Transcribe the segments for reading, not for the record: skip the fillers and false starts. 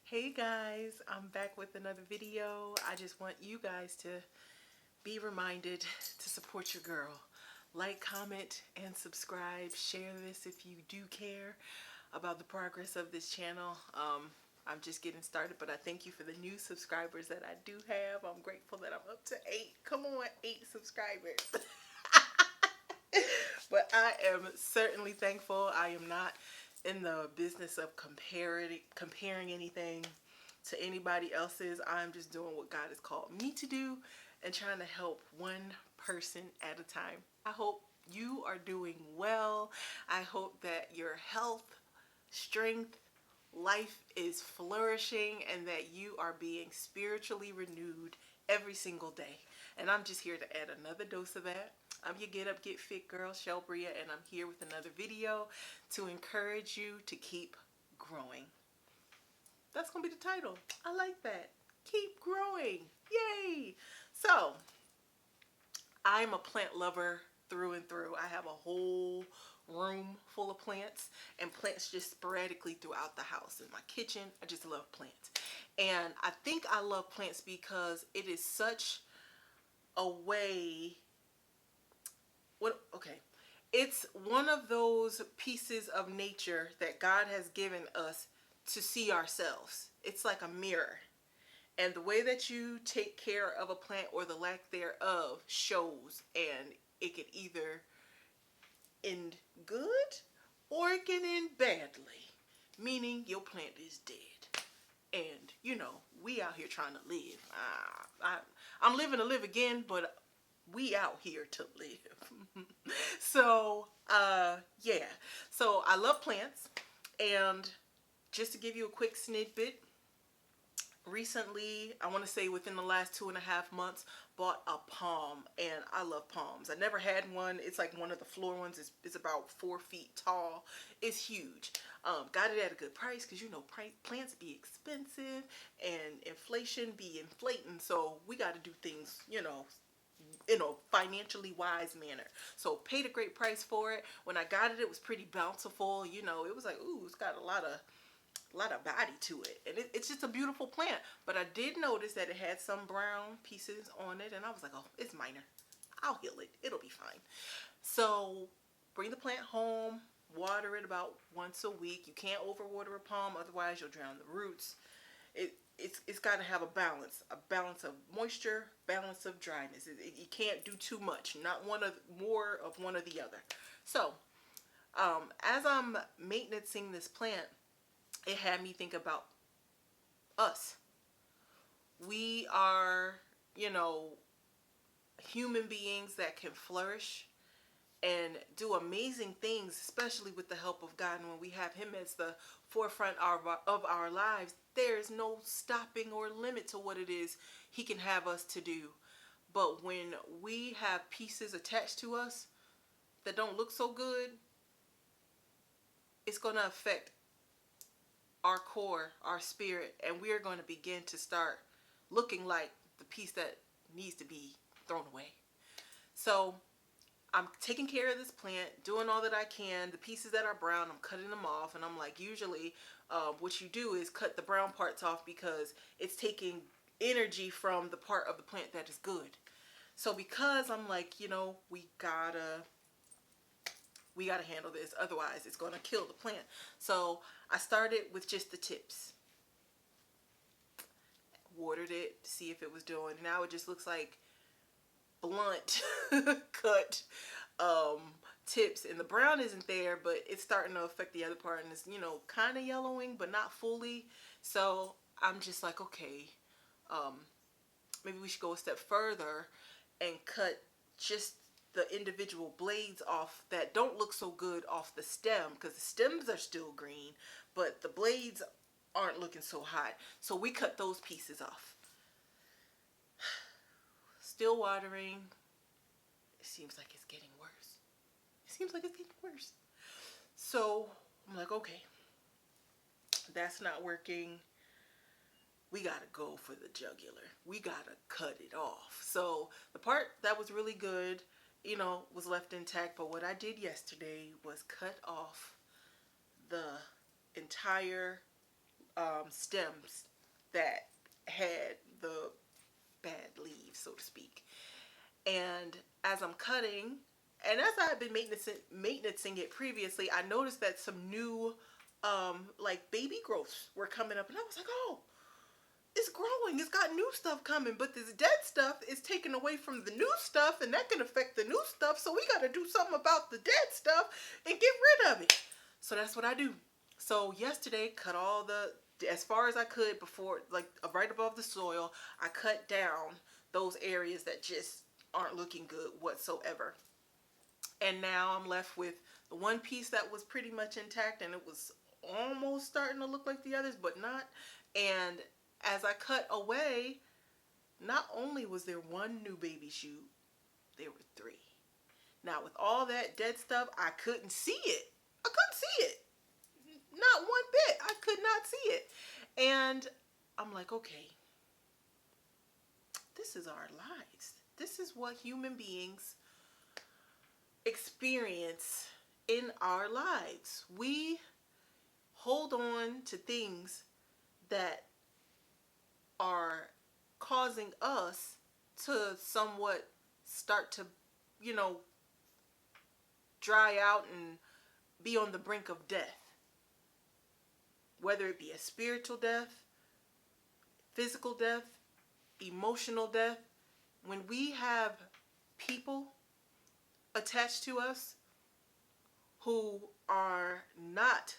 Hey guys, I'm back with another video. I just want you guys to be reminded to support your girl. Like, comment, and subscribe. Share this if you do care about the progress of this channel. I'm just getting started, but I thank you for the new subscribers that I do have. I'm grateful that I'm up to 8. Come on, 8 subscribers. But I am certainly thankful. I am not in the business of comparing anything to anybody else's. I'm just doing what God has called me to do and trying to help one person at a time. I hope you are doing well. I hope that your health, strength, life is flourishing and that you are being spiritually renewed every single day. And I'm just here to add another dose of that. I'm your Get Up, Get Fit girl, Shelbria, and I'm here with another video to encourage you to keep growing. That's going to be the title. I like that. Keep growing. Yay! So, I'm a plant lover through and through. I have a whole room full of plants and plants just sporadically throughout the house. In my kitchen, I just love plants. And I think I love plants because it is such a way, it's one of those pieces of nature that God has given us to see ourselves. It's like a mirror. And the way that you take care of a plant or the lack thereof shows, and it can either end good or it can end badly, meaning your plant is dead. And we out here trying to live. I'm living to live again, but we out here to live. So yeah, so I love plants. And just to give you a quick snippet, recently, I want to say within the last 2.5 months, bought a palm, and I love palms. I never had one. It's like one of the floor ones. It's about 4 feet tall. It's huge. Got it at a good price because plants be expensive and inflation be inflating. So we got to do things, in a financially wise manner. So paid a great price for it. When I got it, it was pretty bountiful. It was like, ooh, it's got a lot of body to it, and it's just a beautiful plant. But I did notice that it had some brown pieces on it, and I was like, oh, it's minor, I'll heal it, it'll be fine. So bring the plant home, water it about once a week. You can't overwater a palm, otherwise you'll drown the roots. It's got to have a balance of moisture, balance of dryness. You can't do too much, not more of one or the other. So as I'm maintaining this plant, it had me think about us. We are, human beings that can flourish and do amazing things, especially with the help of God. And when we have Him as the forefront of our lives, there is no stopping or limit to what it is He can have us to do. But when we have pieces attached to us that don't look so good, it's going to affect our core, our spirit, and we are going to begin to start looking like the piece that needs to be thrown away. So I'm taking care of this plant, doing all that I can. The pieces that are brown, I'm cutting them off, and I'm like, usually what you do is cut the brown parts off because it's taking energy from the part of the plant that is good. So because I'm like, we gotta handle this, otherwise it's gonna kill the plant. So I started with just the tips, watered it to see if it was doing. Now it just looks like blunt cut tips, and the brown isn't there, but it's starting to affect the other part, and it's kind of yellowing but not fully. So I'm just like, okay, maybe we should go a step further and cut just the individual blades off that don't look so good off the stem, because the stems are still green but the blades aren't looking so hot. So we cut those pieces off. Still watering. It seems like it's getting worse. So I'm like, okay, that's not working. We gotta go for the jugular. We gotta cut it off. So the part that was really good, was left intact. But what I did yesterday was cut off the entire stems that had the bad leaves, so to speak. And as I'm cutting, and as I had been maintaining it previously, I noticed that some new, like baby growths were coming up, and I was like, oh, it's growing. It's got new stuff coming, but this dead stuff is taken away from the new stuff, and that can affect the new stuff. So we got to do something about the dead stuff and get rid of it. So that's what I do. So yesterday, cut all as far as I could before, like right above the soil. I cut down those areas that just aren't looking good whatsoever. And now I'm left with the one piece that was pretty much intact, and it was almost starting to look like the others, but not. And as I cut away, not only was there one new baby shoot, there were three. Now, with all that dead stuff, I couldn't see it. I couldn't see it. Not one bit. I could not see it. And I'm like, okay, this is our lives. This is what human beings experience in our lives. We hold on to things that are causing us to somewhat start to, dry out and be on the brink of death. Whether it be a spiritual death, physical death, emotional death. When we have people attached to us who are not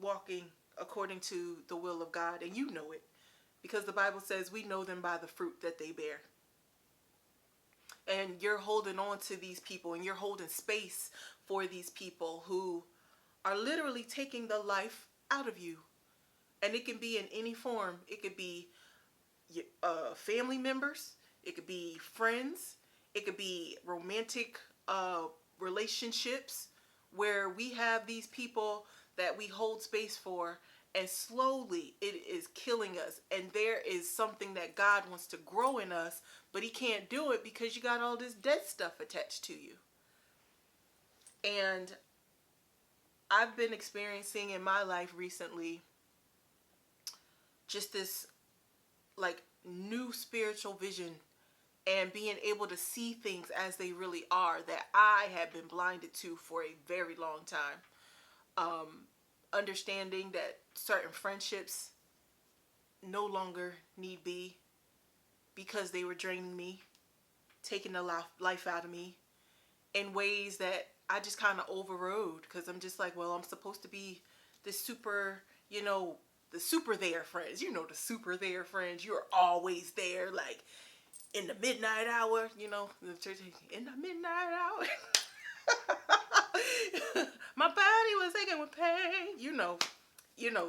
walking according to the will of God, and you know it, because the Bible says we know them by the fruit that they bear. And you're holding on to these people, and you're holding space for these people who are literally taking the life out of you. And it can be in any form. It could be family members. It could be friends. It could be romantic relationships where we have these people that we hold space for, and slowly it is killing us. And there is something that God wants to grow in us, but he can't do it because you got all this dead stuff attached to you. And I've been experiencing in my life recently just this like new spiritual vision and being able to see things as they really are that I have been blinded to for a very long time. Understanding that certain friendships no longer need be, because they were draining me, taking the life out of me in ways that I just kind of overrode, because I'm just like, well, I'm supposed to be this super, the super there friends, the super there friends. You're always there, like in the midnight hour, the church, in the midnight hour. My body was aching with pain.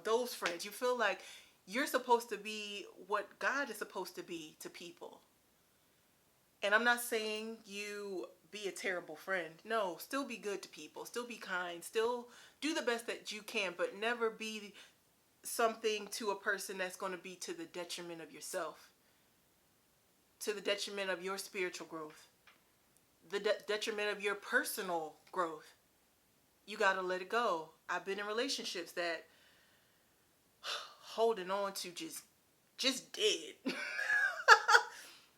Those friends. You feel like you're supposed to be what God is supposed to be to people. And I'm not saying you be a terrible friend. No, still be good to people. Still be kind. Still do the best that you can, but never be something to a person that's going to be to the detriment of yourself, to the detriment of your spiritual growth, the detriment of your personal growth. You got to let it go. I've been in relationships that holding on to just dead.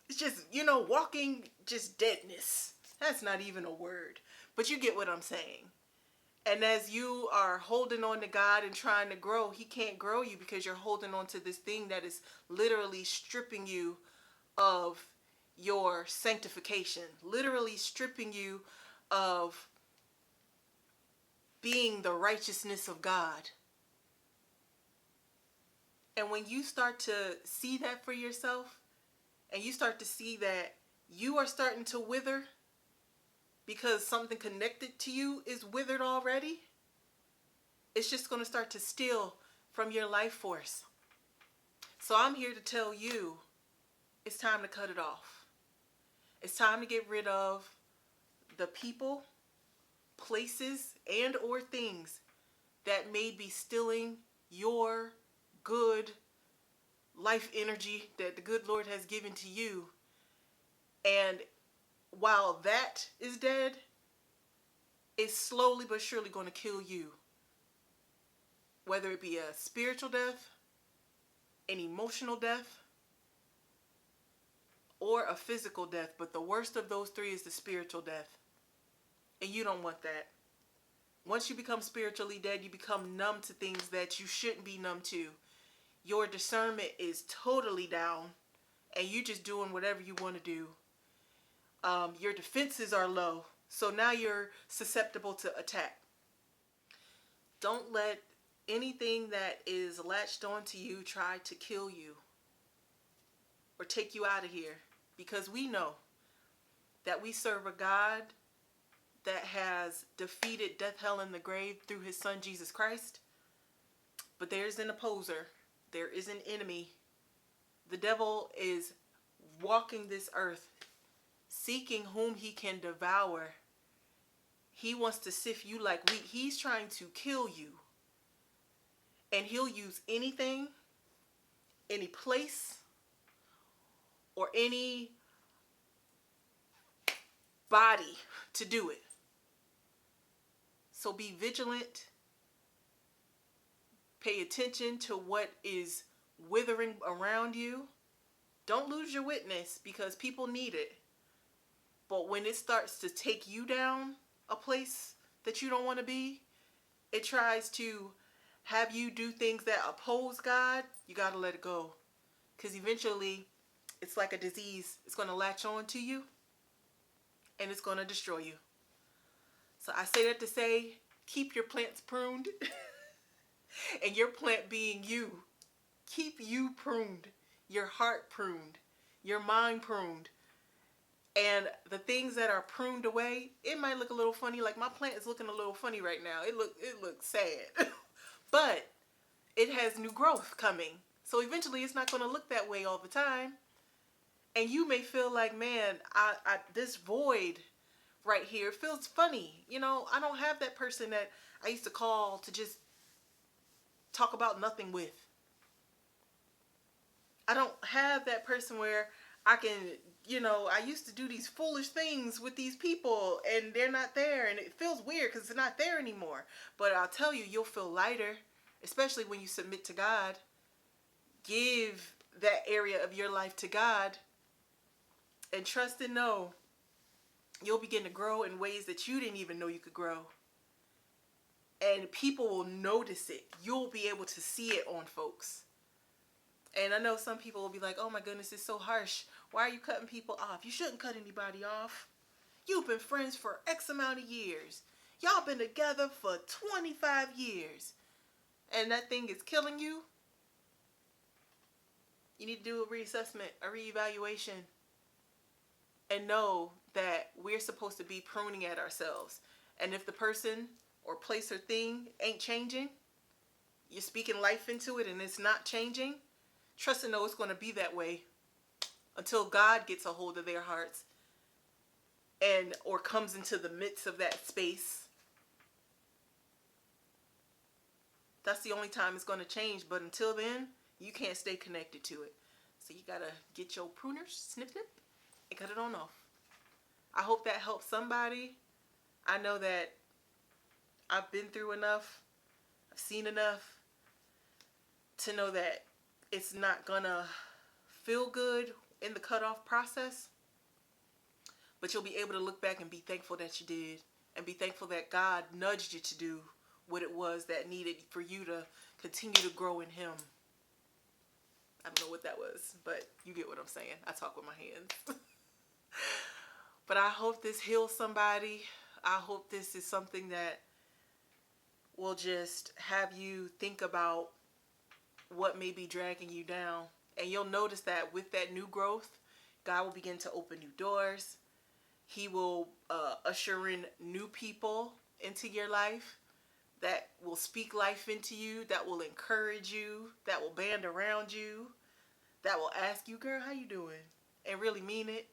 It's just, walking just deadness. That's not even a word, but you get what I'm saying. And as you are holding on to God and trying to grow, he can't grow you because you're holding on to this thing that is literally stripping you of your sanctification, literally stripping you of being the righteousness of God. And when you start to see that for yourself, and you start to see that you are starting to wither because something connected to you is withered already, it's just going to start to steal from your life force. So I'm here to tell you, it's time to cut it off. It's time to get rid of the people, places, and or things that may be stealing your good life energy that the good Lord has given to you. And while that is dead, it's slowly but surely going to kill you. Whether it be a spiritual death, an emotional death, or a physical death. But the worst of those three is the spiritual death. And you don't want that. Once you become spiritually dead, you become numb to things that you shouldn't be numb to. Your discernment is totally down, and you just doing whatever you want to do. Your defenses are low, so now you're susceptible to attack. Don't let anything that is latched onto you try to kill you or take you out of here, because we know that we serve a God that has defeated death, hell, and the grave through his son Jesus Christ. But there's an opposer. There is an enemy. The devil is walking this earth, seeking whom he can devour. He wants to sift you like wheat. He's trying to kill you. And he'll use anything, any place, or any body to do it. So be vigilant. Pay attention to what is withering around you. Don't lose your witness, because people need it. But when it starts to take you down a place that you don't want to be, it tries to have you do things that oppose God. You got to let it go. Because eventually, it's like a disease. It's going to latch on to you, and it's going to destroy you. So I say that to say, keep your plants pruned. And your plant being you. Keep you pruned. Your heart pruned. Your mind pruned. And the things that are pruned away, it might look a little funny. Like my plant is looking a little funny right now. It looks sad. But it has new growth coming. So eventually it's not going to look that way all the time. And you may feel like, man, this void right here feels funny. You know, I don't have that person that I used to call to just talk about nothing with. I don't have that person where I can, I used to do these foolish things with these people and they're not there, and it feels weird because it's not there anymore. But I'll tell you, you'll feel lighter, especially when you submit to God. Give that area of your life to God and trust and know you'll begin to grow in ways that you didn't even know you could grow. And people will notice it. You'll be able to see it on folks. And I know some people will be like, oh my goodness, it's so harsh. Why are you cutting people off? You shouldn't cut anybody off. You've been friends for X amount of years. Y'all been together for 25 years. And that thing is killing you. You need to do a reassessment, a reevaluation. And know that we're supposed to be pruning at ourselves. And if the person or place or thing ain't changing, you're speaking life into it and it's not changing, trust and know it's going to be that way until God gets a hold of their hearts and or comes into the midst of that space. That's the only time it's going to change. But until then, you can't stay connected to it. So you got to get your pruners, snip, snip, and cut it on off. I hope that helps somebody. I know that I've been through enough. I've seen enough to know that it's not gonna feel good in the cutoff process. But you'll be able to look back and be thankful that you did. And be thankful that God nudged you to do what it was that needed for you to continue to grow in Him. I don't know what that was, but you get what I'm saying. I talk with my hands. But I hope this heals somebody. I hope this is something that will just have you think about what may be dragging you down. And you'll notice that with that new growth, God will begin to open new doors. He will usher in new people into your life that will speak life into you, that will encourage you, that will band around you, that will ask you, girl, how you doing? And really mean it.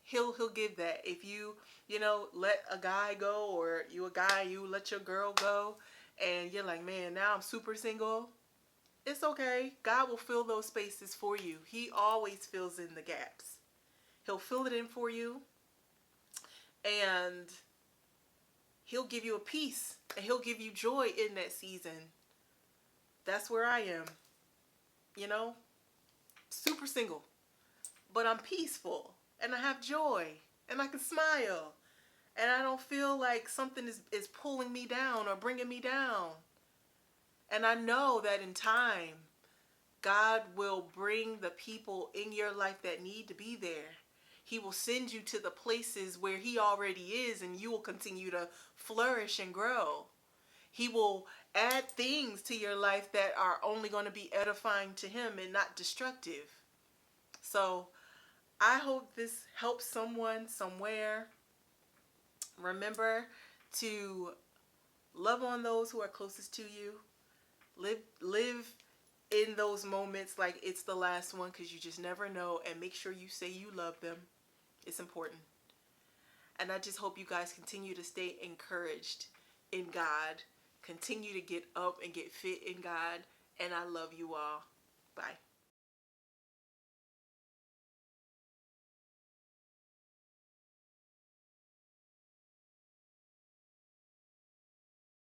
He'll give that. If you let a guy go, or you a guy, you let your girl go, and you're like, man, now I'm super single. It's okay. God will fill those spaces for you. He always fills in the gaps. He'll fill it in for you, and He'll give you a peace, and He'll give you joy in that season. that's where I am, you know, super single, but I'm peaceful and I have joy and I can smile and I don't feel like something is pulling me down or bringing me down. And I know that in time, God will bring the people in your life that need to be there. He will send you to the places where He already is, and you will continue to flourish and grow. He will add things to your life that are only going to be edifying to Him and not destructive. So I hope this helps someone somewhere. Remember to love on those who are closest to you. Live in those moments like it's the last one, because you just never know, and make sure you say you love them. It's important. And I just hope you guys continue to stay encouraged in God. Continue to get up and get fit in God. And I love you all. Bye.